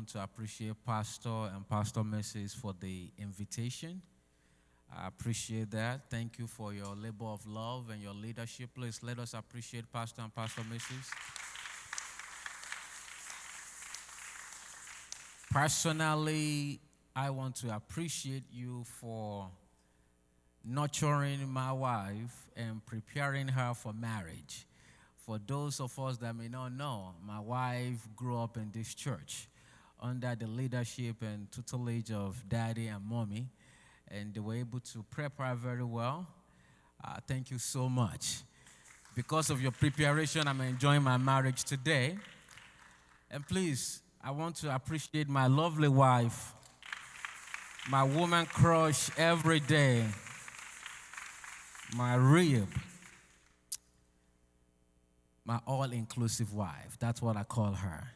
want to appreciate Pastor and Pastor Mrs. for the invitation. I appreciate that. Thank you for your labor of love and your leadership. Please let us appreciate Pastor and Pastor Mrs. Personally, I want to appreciate you for nurturing my wife and preparing her for marriage. For those of us that may not know, my wife grew up in this church under the leadership and tutelage of Daddy and Mommy, and they were able to prep her very well. Thank you so much. Because of your preparation, I'm enjoying my marriage today. And please, I want to appreciate my lovely wife, my woman crush every day, my rib, my all-inclusive wife. That's what I call her.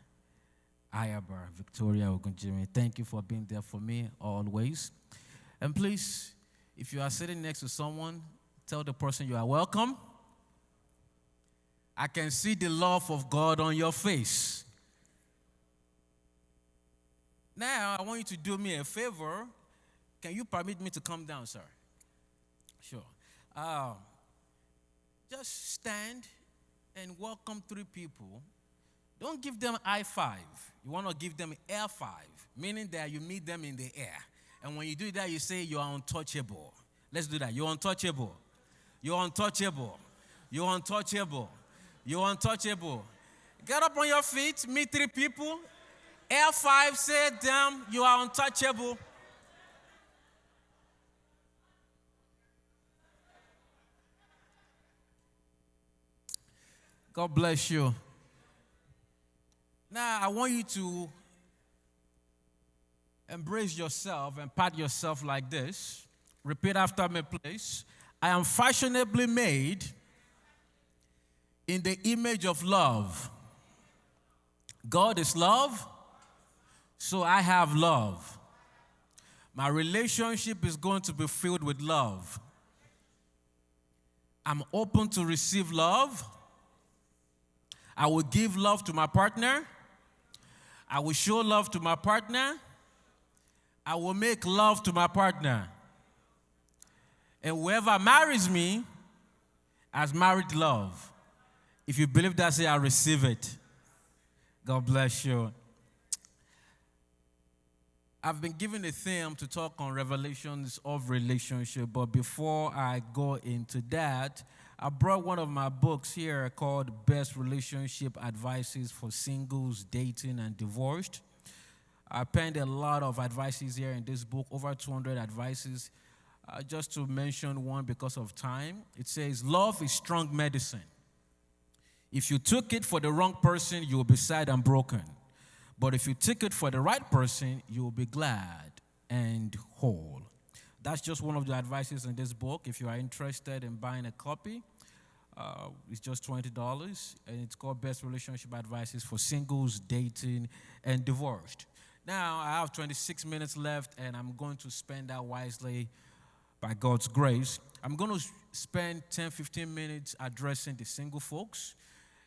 Ayaba, Victoria Ogunjinmi. Thank you for being there for me always. And please, if you are sitting next to someone, tell the person you are welcome. I can see the love of God on your face. Now, I want you to do me a favor. Can you permit me to come down, sir? Sure. Just stand and welcome 3 people. Don't give them high five. You want to give them air five, meaning that you meet them in the air. And when you do that, you say you are untouchable. Let's do that. You're untouchable. You're untouchable. You're untouchable. You're untouchable. Get up on your feet, meet 3 people. Air five, say them, you are untouchable. God bless you. Now, I want you to embrace yourself and pat yourself like this. Repeat after me, please. I am fashionably made in the image of love. God is love, so I have love. My relationship is going to be filled with love. I'm open to receive love. I will give love to my partner. I will show love to my partner. I will make love to my partner. And whoever marries me has married love. If you believe that, say, I receive it. God bless you. I've been given a theme to talk on revelations of relationship, but before I go into that, I brought one of my books here called Best Relationship Advices for Singles, Dating, and Divorced. I penned a lot of advices here in this book, over 200 advices. Just to mention one because of time, it says, love is strong medicine. If you took it for the wrong person, you will be sad and broken. But if you took it for the right person, you will be glad and whole. That's just one of the advices in this book. If you are interested in buying a copy, it's just $20, and it's called Best Relationship Advices for Singles, Dating, and Divorced. Now, I have 26 minutes left, and I'm going to spend that wisely by God's grace. I'm going to spend 10, 15 minutes addressing the single folks,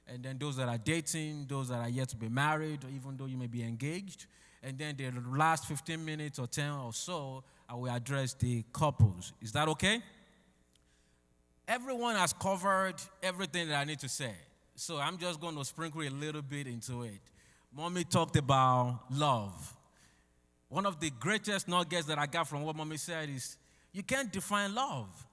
and then those that are dating, those that are yet to be married, or even though you may be engaged. And then the last 15 minutes or 10 or so, I will address the couples. Is that okay? Everyone has covered everything that I need to say. So I'm just going to sprinkle a little bit into it. Mommy talked about love. One of the greatest nuggets that I got from what Mommy said is, you can't define love.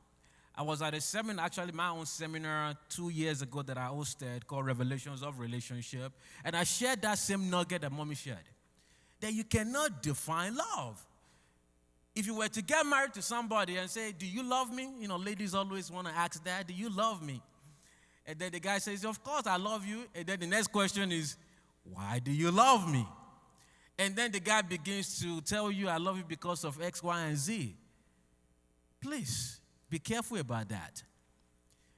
I was at a seminar, actually my own seminar 2 years ago that I hosted called Revelations of Relationship. And I shared that same nugget that Mommy shared. That you cannot define love. If you were to get married to somebody and say, do you love me? You know, ladies always want to ask that, do you love me? And then the guy says, of course I love you. And then the next question is, why do you love me? And then the guy begins to tell you, I love you because of X, Y, and Z. Please, be careful about that.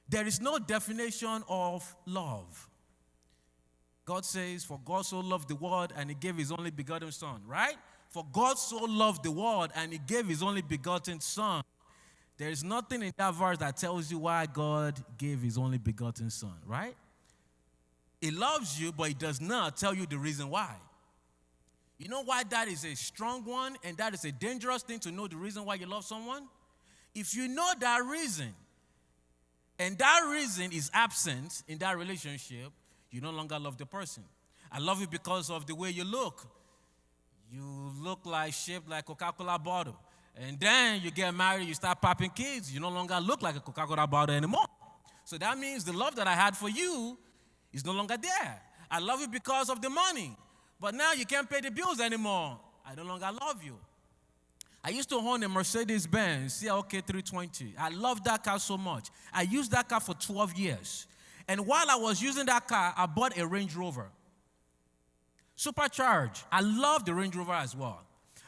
There is no definition of love. God says, for God so loved the world and he gave his only begotten son, right? For God so loved the world and he gave his only begotten son. There is nothing in that verse that tells you why God gave his only begotten son, right? He loves you, but he does not tell you the reason why. You know why that is a strong one and that is a dangerous thing to know the reason why you love someone? If you know that reason and that reason is absent in that relationship, you no longer love the person. I love you because of the way you look. You look like, shaped like a Coca-Cola bottle. And then you get married, you start popping kids. You no longer look like a Coca-Cola bottle anymore. So that means the love that I had for you is no longer there. I love you because of the money. But now you can't pay the bills anymore. I no longer love you. I used to own a Mercedes-Benz CLK 320. I love that car so much. I used that car for 12 years. And while I was using that car, I bought a Range Rover. Supercharged. I love the Range Rover as well.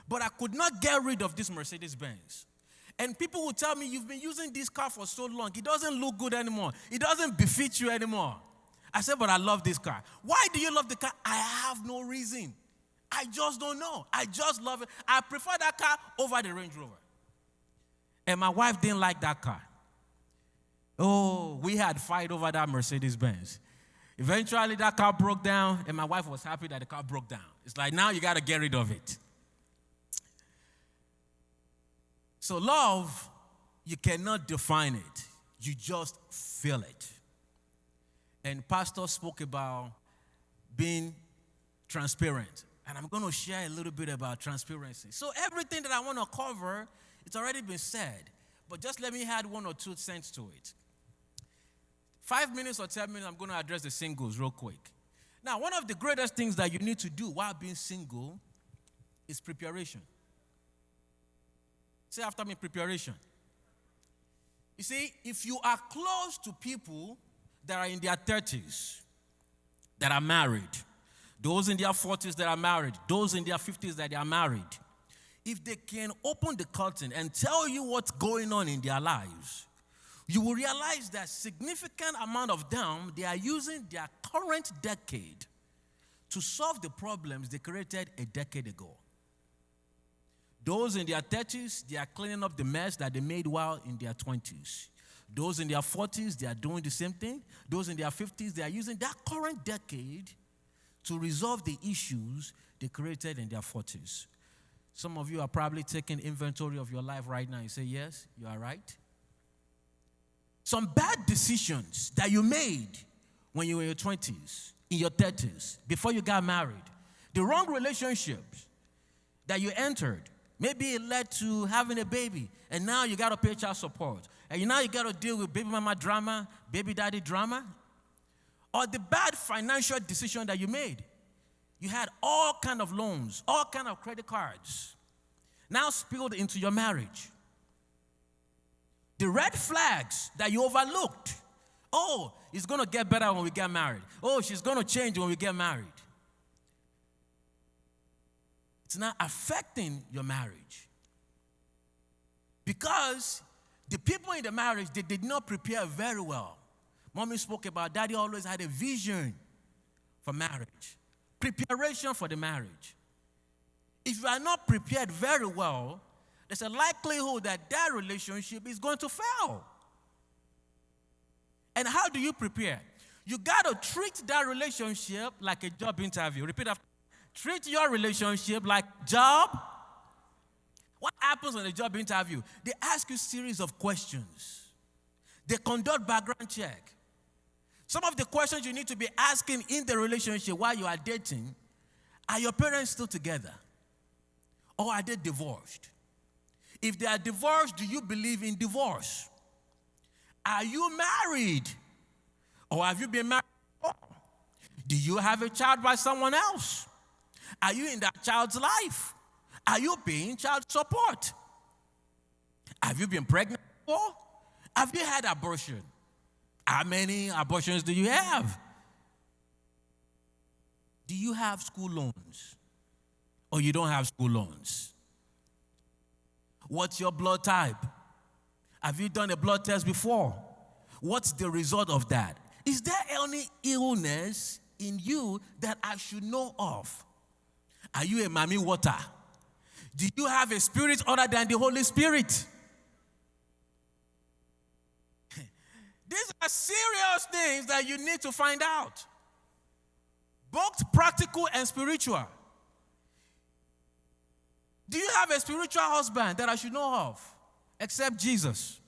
But I could not get rid of this Mercedes-Benz. And people would tell me, you've been using this car for so long. It doesn't look good anymore. It doesn't befit you anymore. I said, but I love this car. Why do you love the car? I have no reason. I just don't know. I just love it. I prefer that car over the Range Rover. And my wife didn't like that car. Oh, we had a fight over that Mercedes-Benz. Eventually, that car broke down, and my wife was happy that the car broke down. It's like, now you got to get rid of it. So love, you cannot define it. You just feel it. And Pastor spoke about being transparent. And I'm going to share a little bit about transparency. So everything that I want to cover, it's already been said. But just let me add 1 or 2 cents to it. 5 minutes or 10 minutes, I'm going to address the singles real quick. Now, one of the greatest things that you need to do while being single is preparation. Say after me, preparation. You see, if you are close to people that are in their 30s, that are married, those in their 40s that are married, those in their 50s that are married, if they can open the curtain and tell you what's going on in their lives, you will realize that significant amount of them, they are using their current decade to solve the problems they created a decade ago. Those in their 30s, they are cleaning up the mess that they made while in their 20s. Those in their 40s, they are doing the same thing. Those in their 50s, they are using that current decade to resolve the issues they created in their 40s. Some of you are probably taking inventory of your life right now. You say, yes, you are right. Some bad decisions that you made when you were in your 20s, in your 30s, before you got married, the wrong relationships that you entered, maybe it led to having a baby, and now you got to pay child support. And now you got to deal with baby mama drama, baby daddy drama. Or the bad financial decision that you made. You had all kind of loans, all kind of credit cards, now spilled into your marriage. The red flags that you overlooked. Oh, it's going to get better when we get married. Oh, she's going to change when we get married. It's now affecting your marriage. Because the people in the marriage, they did not prepare very well. Mommy spoke about daddy always had a vision for marriage. Preparation for the marriage. If you are not prepared very well, there's a likelihood that that relationship is going to fail. And how do you prepare? You got to treat that relationship like a job interview. Repeat after. Treat your relationship like job. What happens on a job interview? They ask you a series of questions. They conduct background check. Some of the questions you need to be asking in the relationship while you are dating, are your parents still together? Or are they divorced? If they are divorced, do you believe in divorce? Are you married? Or have you been married before? Do you have a child by someone else? Are you in that child's life? Are you paying child support? Have you been pregnant before? Have you had abortion? How many abortions do you have? Do you have school loans? Or you don't have school loans? What's your blood type? Have you done a blood test before? What's the result of that? Is there any illness in you that I should know of? Are you a mommy water? Do you have a spirit other than the Holy Spirit? These are serious things that you need to find out. Both practical and spiritual. have a spiritual husband that I should know of except Jesus.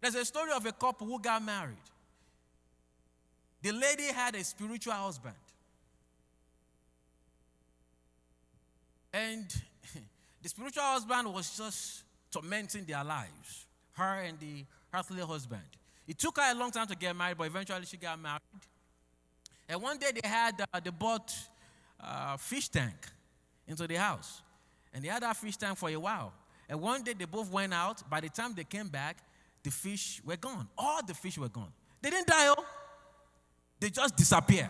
There's a story of a couple who got married. The lady had a spiritual husband. And the spiritual husband was just tormenting their lives, her and the earthly husband. It took her a long time to get married, but eventually she got married. And one day they bought a fish tank into the house. And they had that fish tank for a while. And one day they both went out. By the time they came back, the fish were gone. All the fish were gone. They didn't die. They just disappeared.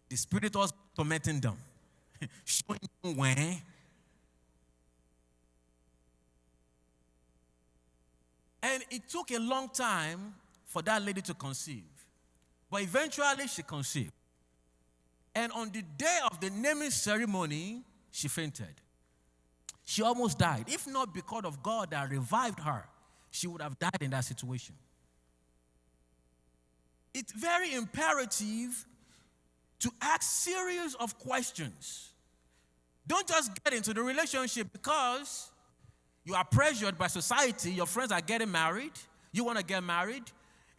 The spirit was tormenting them. Showing them when. And it took a long time for that lady to conceive. But eventually she conceived. And on the day of the naming ceremony, she fainted. She almost died. If not because of God that revived her, she would have died in that situation. It's very imperative to ask series of questions. Don't just get into the relationship because you are pressured by society. Your friends are getting married. You want to get married.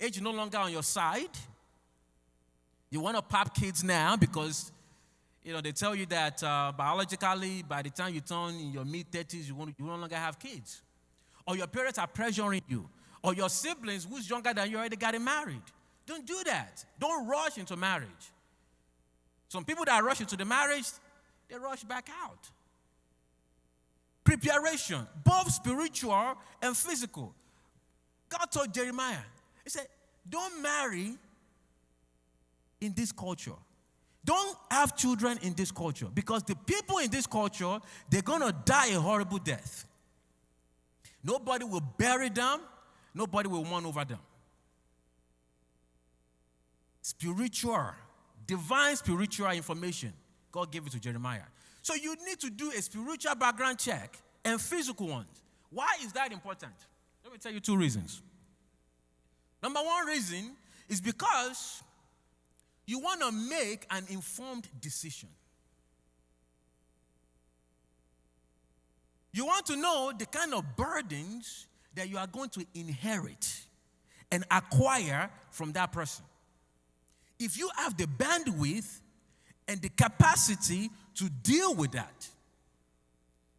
Age is no longer on your side. You want to pop kids now because, they tell you that biologically, by the time you turn in your mid-30s, you no longer have kids. Or your parents are pressuring you. Or your siblings, who's younger than you, already getting married. Don't do that. Don't rush into marriage. Some people that rush into the marriage, they rush back out. Preparation, both spiritual and physical. God told Jeremiah, he said, don't marry in this culture. Don't have children in this culture because the people in this culture, they're going to die a horrible death. Nobody will bury them. Nobody will mourn over them. Spiritual, divine spiritual information, God gave it to Jeremiah. So you need to do a spiritual background check and physical ones. Why is that important? Let me tell you 2 reasons. Number 1 reason is because you want to make an informed decision. You want to know the kind of burdens that you are going to inherit and acquire from that person. If you have the bandwidth and the capacity to deal with that.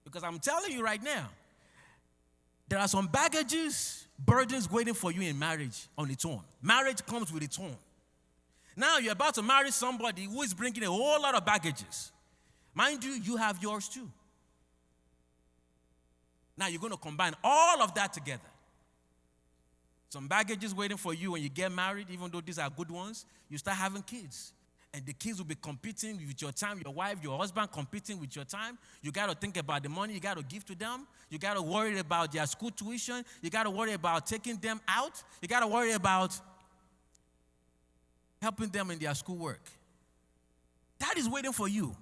Because I'm telling you right now, there are some baggages, burdens waiting for you in marriage on its own. Marriage comes with its own. Now you're about to marry somebody who is bringing a whole lot of baggages. Mind you, you have yours too. Now you're going to combine all of that together. Some baggages waiting for you when you get married, even though these are good ones. You start having kids. And the kids will be competing with your time, your wife, your husband competing with your time. You got to think about the money you got to give to them. You got to worry about their school tuition. You got to worry about taking them out. You got to worry about helping them in their schoolwork. That is waiting for you.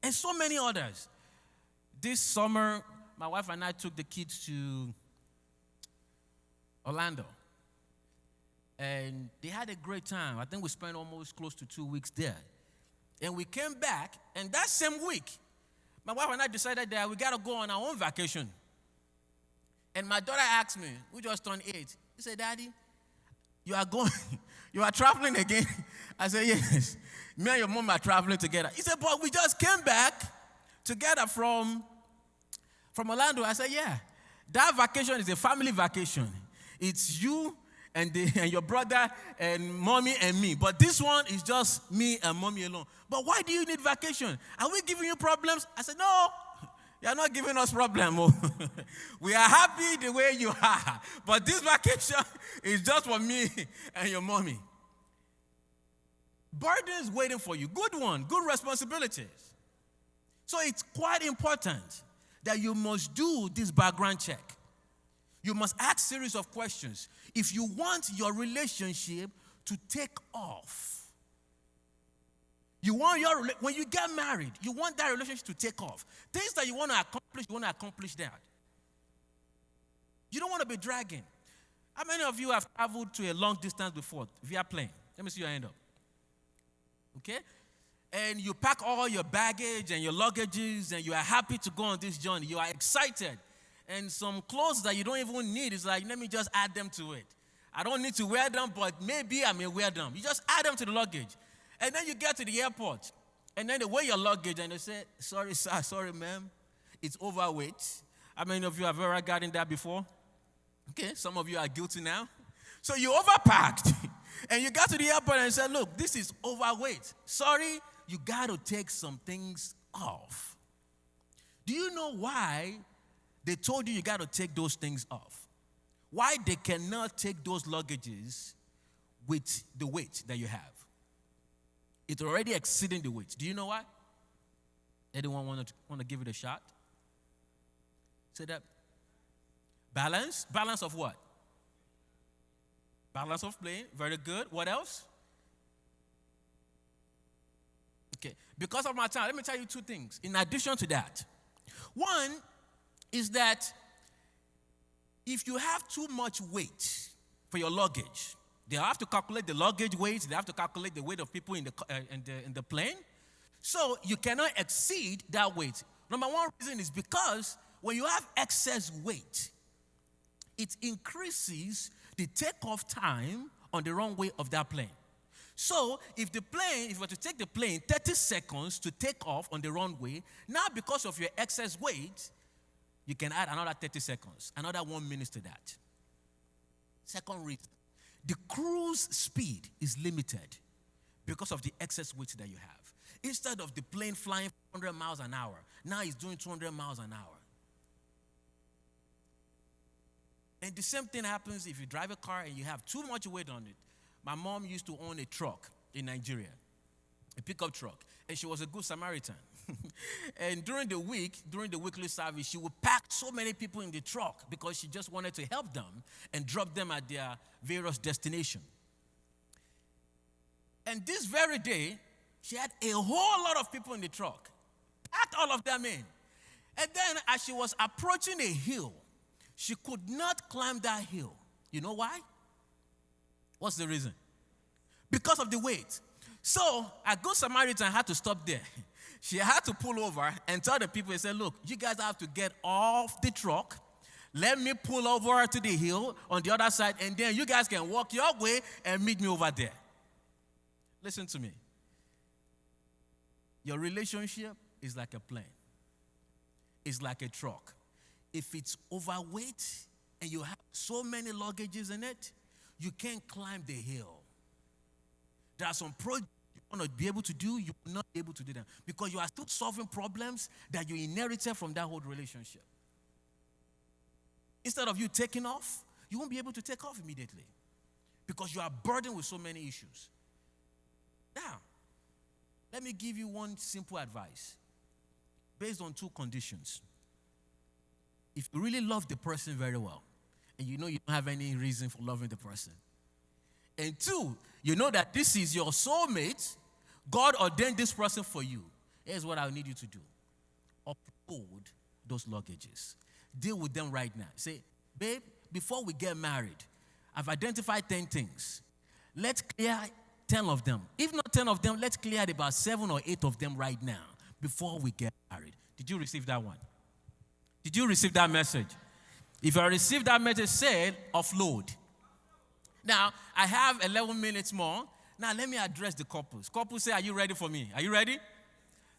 And so many others. This summer, my wife and I took the kids to Orlando. And they had a great time. I think we spent almost close to 2 weeks there. And we came back, and that same week, my wife and I decided that we got to go on our own vacation. And my daughter asked me, we just turned 8. She said, Daddy, you are traveling again? I said, yes. Me and your mom are traveling together. He said, but we just came back together from Orlando. I said, yeah. That vacation is a family vacation. It's you and your brother and mommy and me. But this one is just me and mommy alone. But why do you need vacation? Are we giving you problems? I said, no, you're not giving us problems. We are happy the way you are. But this vacation is just for me and your mommy. Burdens waiting for you. Good one, good responsibilities. So it's quite important that you must do this background check. You must ask a series of questions. If you want your relationship to take off, when you get married, you want that relationship to take off. Things that you want to accomplish that. You don't want to be dragging. How many of you have traveled to a long distance before via plane? Let me see your hand up. Okay? and you pack all your baggage and your luggages, and you are happy to go on this journey. You are excited. And some clothes that you don't even need, is like, let me just add them to it. I don't need to wear them, but maybe I may wear them. You just add them to the luggage. And then you get to the airport, and then they weigh your luggage, and they say, sorry, sir, sorry, ma'am, it's overweight. How many of you have ever gotten that before? Okay, some of you are guilty now. So you overpacked, and you got to the airport and said, look, this is overweight. Sorry, you got to take some things off. Do you know why they told you got to take those things off? Why they cannot take those luggages with the weight that you have? It's already exceeding the weight. Do you know why? Anyone want to give it a shot? Say that. Balance? Balance of what? Balance of plane. Very good. What else? Okay. Because of my time, let me tell you two things. In addition to that, one is that if you have too much weight for your luggage, they have to calculate the luggage weight. They have to calculate the weight of people in the plane. So you cannot exceed that weight. Number one reason is because when you have excess weight, it increases the takeoff time on the runway of that plane. So if you were to take the plane 30 seconds to take off on the runway, now because of your excess weight, you can add another 30 seconds, another 1 minute to that. Second reason, the cruise speed is limited because of the excess weight that you have. Instead of the plane flying 100 miles an hour, now it's doing 200 miles an hour. And the same thing happens if you drive a car and you have too much weight on it. My mom used to own a truck in Nigeria, a pickup truck, and she was a good Samaritan. And during the weekly service, she would pack so many people in the truck because she just wanted to help them and drop them at their various destinations. And this very day, she had a whole lot of people in the truck, packed all of them in. And then as she was approaching a hill, she could not climb that hill. You know why? What's the reason? Because of the weight. So a good Samaritan had to stop there. She had to pull over and tell the people, and say, look, you guys have to get off the truck. Let me pull over to the hill on the other side, and then you guys can walk your way and meet me over there. Listen to me. Your relationship is like a plane. It's like a truck. If it's overweight and you have so many luggages in it, you can't climb the hill. There are some projects you want to be able to do, you will not be able to do them because you are still solving problems that you inherited from that whole relationship. Instead of you taking off, you won't be able to take off immediately because you are burdened with so many issues. Now, let me give you one simple advice based on two conditions. If you really love the person very well, and you know you don't have any reason for loving the person, and two, you know that this is your soulmate, God ordained this person for you, here's what I need you to do. Upload those luggages. Deal with them right now. Say, babe, before we get married, I've identified 10 things. Let's clear 10 of them. If not 10 of them, let's clear about 7 or 8 of them right now before we get married. Did you receive that one? Did you receive that message? If I received that message, say offload. Now, I have 11 minutes more. Now, let me address the couples. Couples, say, are you ready for me? Are you ready?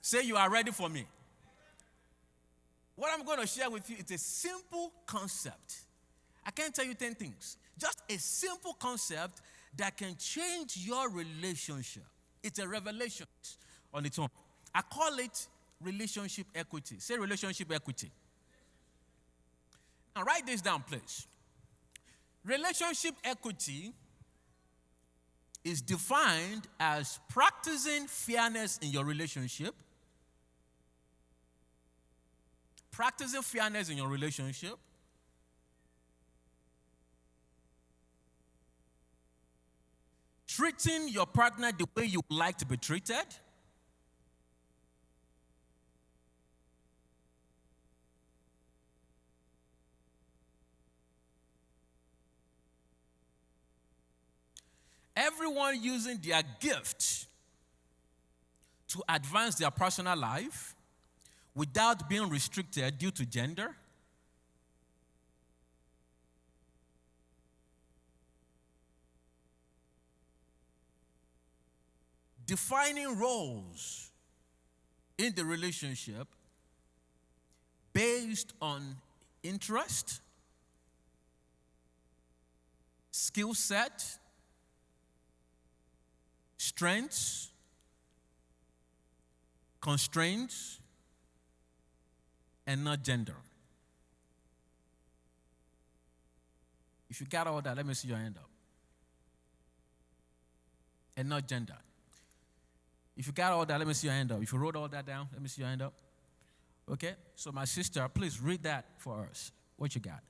Say you are ready for me. What I'm going to share with you is a simple concept. I can't tell you 10 things. Just a simple concept that can change your relationship. It's a revelation on its own. I call it relationship equity. Say relationship equity. Now, write this down, please. Relationship equity is defined as practicing fairness in your relationship. Practicing fairness in your relationship. Treating your partner the way you would like to be treated. Everyone using their gift to advance their personal life without being restricted due to gender. Defining roles in the relationship based on interest, skill set, strengths, constraints, and not gender. If you got all that, let me see your hand up. And not gender. If you got all that, let me see your hand up. If you wrote all that down, let me see your hand up. Okay? So my sister, please read that for us. What you got?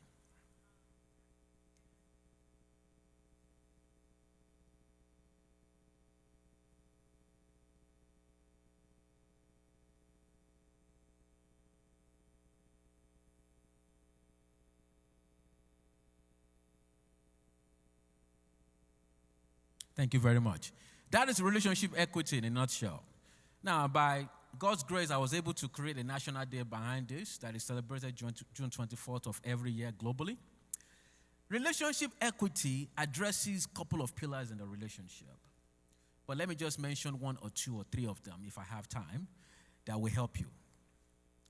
Thank you very much. That is relationship equity in a nutshell. Now, by God's grace, I was able to create a national day behind this that is celebrated June 24th of every year globally. Relationship equity addresses a couple of pillars in the relationship. But let me just mention one or two or three of them, if I have time, that will help you.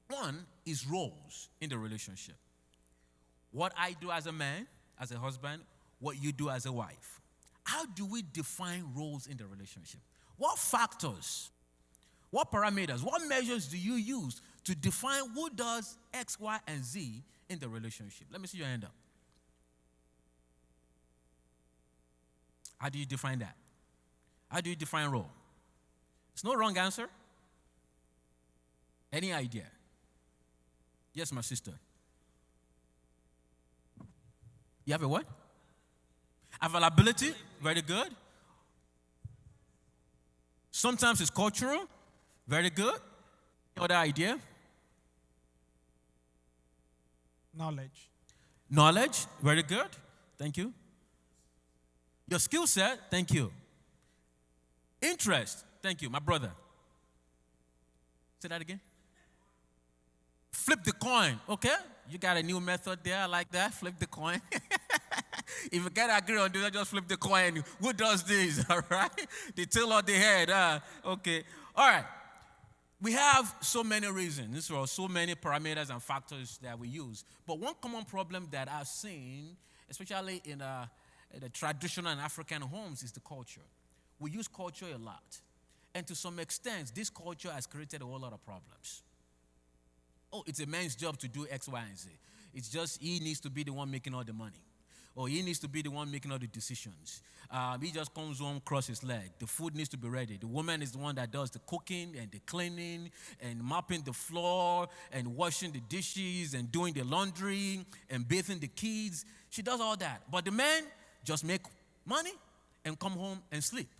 One is roles in the relationship. What I do as a man, as a husband, what you do as a wife. How do we define roles in the relationship? What factors, what parameters, what measures do you use to define who does X, Y, and Z in the relationship? Let me see your hand up. How do you define that? How do you define role? It's no wrong answer. Any idea? Yes, my sister. You have a what? Availability, very good. Sometimes it's cultural, very good. Other idea? Knowledge. Knowledge, very good. Thank you. Your skill set, thank you. Interest, thank you, my brother. Say that again. Flip the coin, okay? You got a new method there, I like that. Flip the coin. If you can't agree on this, just flip the coin. Who does this, all right? The tail or the head, okay. All right. We have so many reasons, or so many parameters and factors that we use. But one common problem that I've seen, especially in the traditional and African homes, is the culture. We use culture a lot. And to some extent, this culture has created a whole lot of problems. Oh, it's a man's job to do X, Y, and Z. It's just he needs to be the one making all the money. Or he needs to be the one making all the decisions. He just comes home, crosses his leg. The food needs to be ready. The woman is the one that does the cooking and the cleaning and mopping the floor and washing the dishes and doing the laundry and bathing the kids. She does all that. But the man just make money and come home and sleep.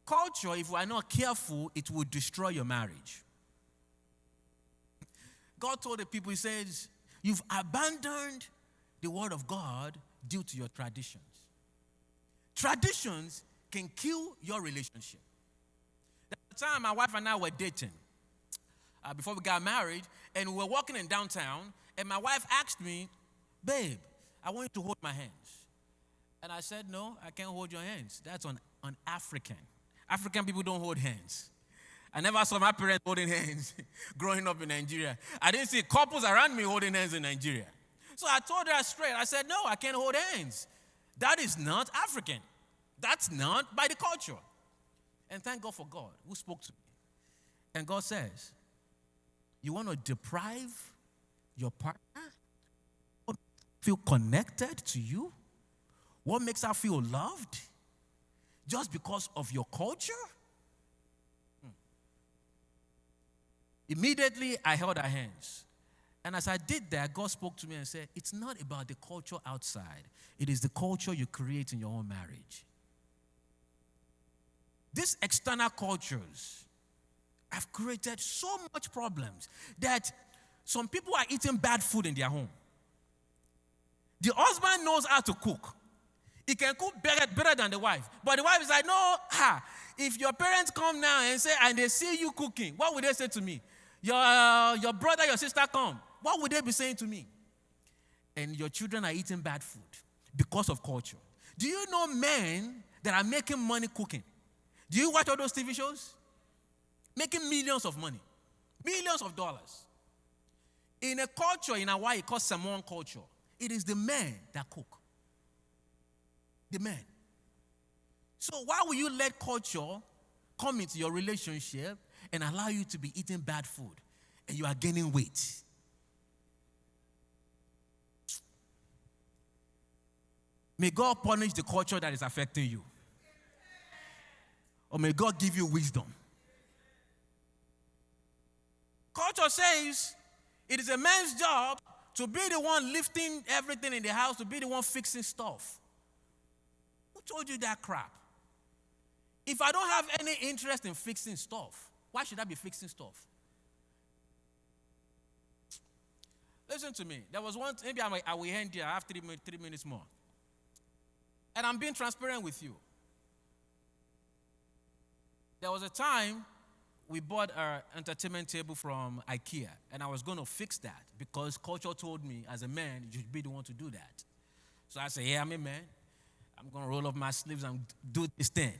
Culture, if we are not careful, it will destroy your marriage. God told the people, he says, you've abandoned the word of God due to your traditions. Traditions can kill your relationship. At the time, my wife and I were dating before we got married, and we were walking in downtown, and my wife asked me, babe, I want you to hold my hands. And I said, no, I can't hold your hands. That's on African. African people don't hold hands. I never saw my parents holding hands growing up in Nigeria. I didn't see couples around me holding hands in Nigeria. So I told her straight. I said, no, I can't hold hands. That is not African. That's not by the culture. And thank God for God who spoke to me. And God says, you want to deprive your partner? What makes her feel connected to you? What makes her feel loved? Just because of your culture? Immediately, I held her hands. And as I did that, God spoke to me and said, it's not about the culture outside. It is the culture you create in your own marriage. These external cultures have created so much problems that some people are eating bad food in their home. The husband knows how to cook. He can cook better than the wife. But the wife is like, no, if your parents come now and they see you cooking, what would they say to me? Your brother, your sister come. What would they be saying to me? And your children are eating bad food because of culture. Do you know men that are making money cooking? Do you watch all those TV shows? Making millions of money. Millions of dollars. In a culture in Hawaii called Samoan culture, it is the men that cook. The men. So why will you let culture come into your relationship and allow you to be eating bad food and you are gaining weight? May God punish the culture that is affecting you. Or may God give you wisdom. Culture says it is a man's job to be the one lifting everything in the house, to be the one fixing stuff. Who told you that crap? If I don't have any interest in fixing stuff, why should I be fixing stuff? Listen to me. There was once, maybe I will end here. I have 3 minutes more. And I'm being transparent with you. There was a time we bought our entertainment table from IKEA, and I was going to fix that because culture told me, as a man, you should be the one to do that. So I said, yeah, I'm a man. I'm going to roll up my sleeves and do this thing.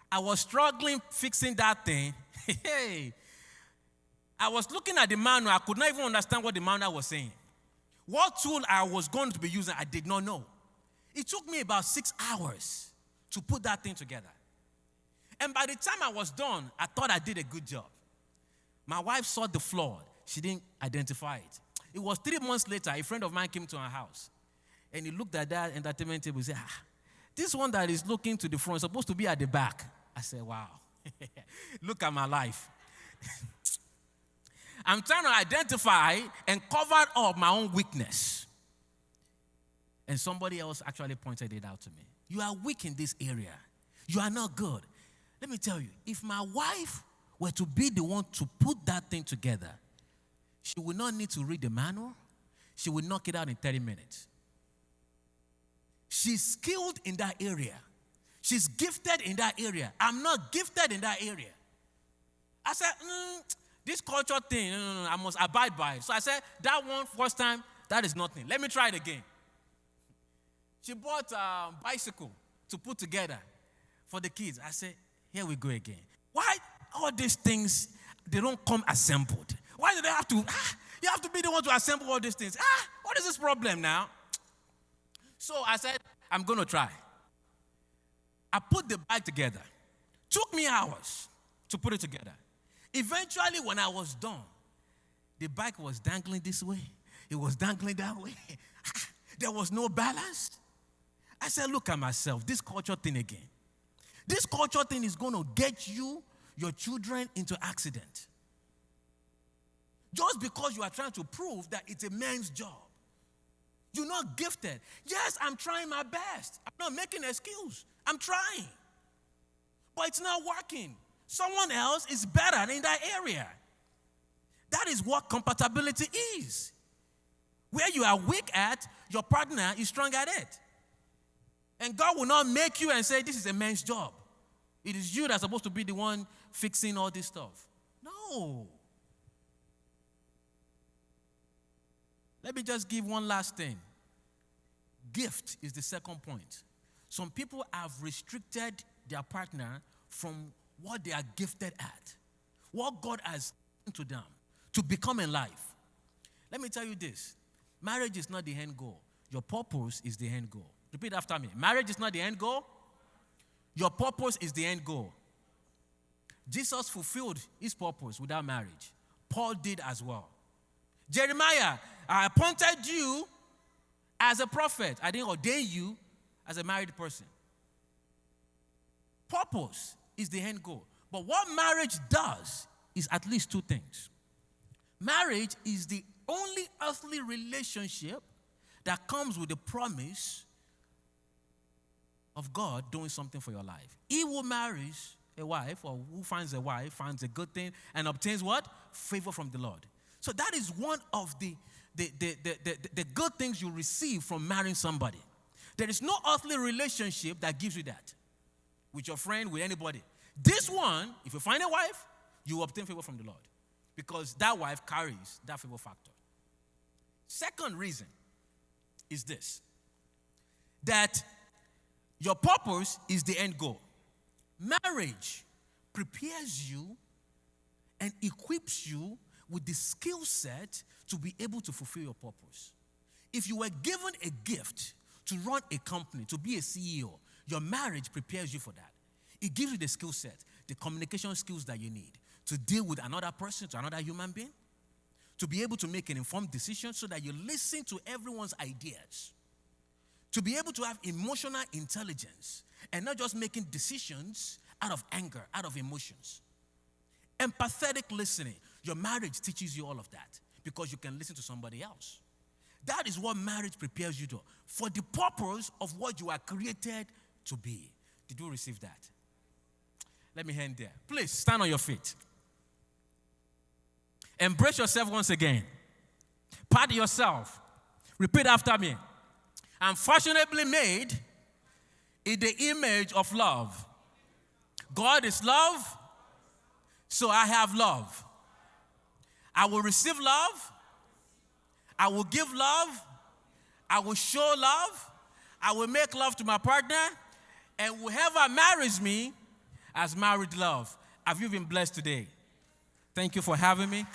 I was struggling fixing that thing. I was looking at the manual. I could not even understand what the manual was saying. What tool I was going to be using, I did not know. It took me about 6 hours to put that thing together. And by the time I was done, I thought I did a good job. My wife saw the flaw. She didn't identify it. It was 3 months later, a friend of mine came to our house. And he looked at that entertainment table and said, this one that is looking to the front is supposed to be at the back. I said, wow, look at my life. I'm trying to identify and cover up my own weakness. And somebody else actually pointed it out to me. You are weak in this area. You are not good. Let me tell you, if my wife were to be the one to put that thing together, she would not need to read the manual. She would knock it out in 30 minutes. She's skilled in that area. She's gifted in that area. I'm not gifted in that area. I said, this culture thing, no, I must abide by it. So I said, that one first time, that is nothing. Let me try it again. She bought a bicycle to put together for the kids. I said, here we go again. Why all these things, they don't come assembled? Why do they have to, you have to be the one to assemble all these things? What is this problem now? So I said, I'm going to try. I put the bike together. Took me hours to put it together. Eventually, when I was done, the bike was dangling this way. It was dangling that way. There was no balance. I said, look at myself, this culture thing again. This culture thing is going to get you, your children, into accident. Just because you are trying to prove that it's a man's job. You're not gifted. Yes, I'm trying my best. I'm not making an excuse. I'm trying. But it's not working. Someone else is better in that area. That is what compatibility is. Where you are weak at, your partner is strong at it. And God will not make you and say, this is a man's job. It is you that's supposed to be the one fixing all this stuff. No. Let me just give one last thing. Gift is the second point. Some people have restricted their partner from what they are gifted at, what God has given to them to become in life. Let me tell you this. Marriage is not the end goal. Your purpose is the end goal. Repeat after me. Marriage is not the end goal. Your purpose is the end goal. Jesus fulfilled his purpose without marriage. Paul did as well. Jeremiah, I appointed you as a prophet. I didn't ordain you as a married person. Purpose is the end goal. But what marriage does is at least two things. Marriage is the only earthly relationship that comes with the promise of God doing something for your life. He who marries a wife, or who finds a wife, finds a good thing and obtains what? Favor from the Lord. So that is one of the good things you receive from marrying somebody. There is no earthly relationship that gives you that. With your friend, with anybody. This one, if you find a wife, you obtain favor from the Lord. Because that wife carries that favor factor. Second reason is this. That your purpose is the end goal. Marriage prepares you and equips you with the skill set to be able to fulfill your purpose. If you were given a gift to run a company, to be a CEO, your marriage prepares you for that. It gives you the skill set, the communication skills that you need to deal with another person, to another human being, to be able to make an informed decision so that you listen to everyone's ideas, to be able to have emotional intelligence and not just making decisions out of anger, out of emotions. Empathetic listening. Your marriage teaches you all of that because you can listen to somebody else. That is what marriage prepares you to, for the purpose of what you are created to be. Did you receive that? Let me end there. Please stand on your feet. Embrace yourself once again. Pat yourself. Repeat after me. I'm fashionably made in the image of love. God is love, so I have love. I will receive love. I will give love. I will show love. I will make love to my partner. And whoever marries me has married love. Have you been blessed today? Thank you for having me.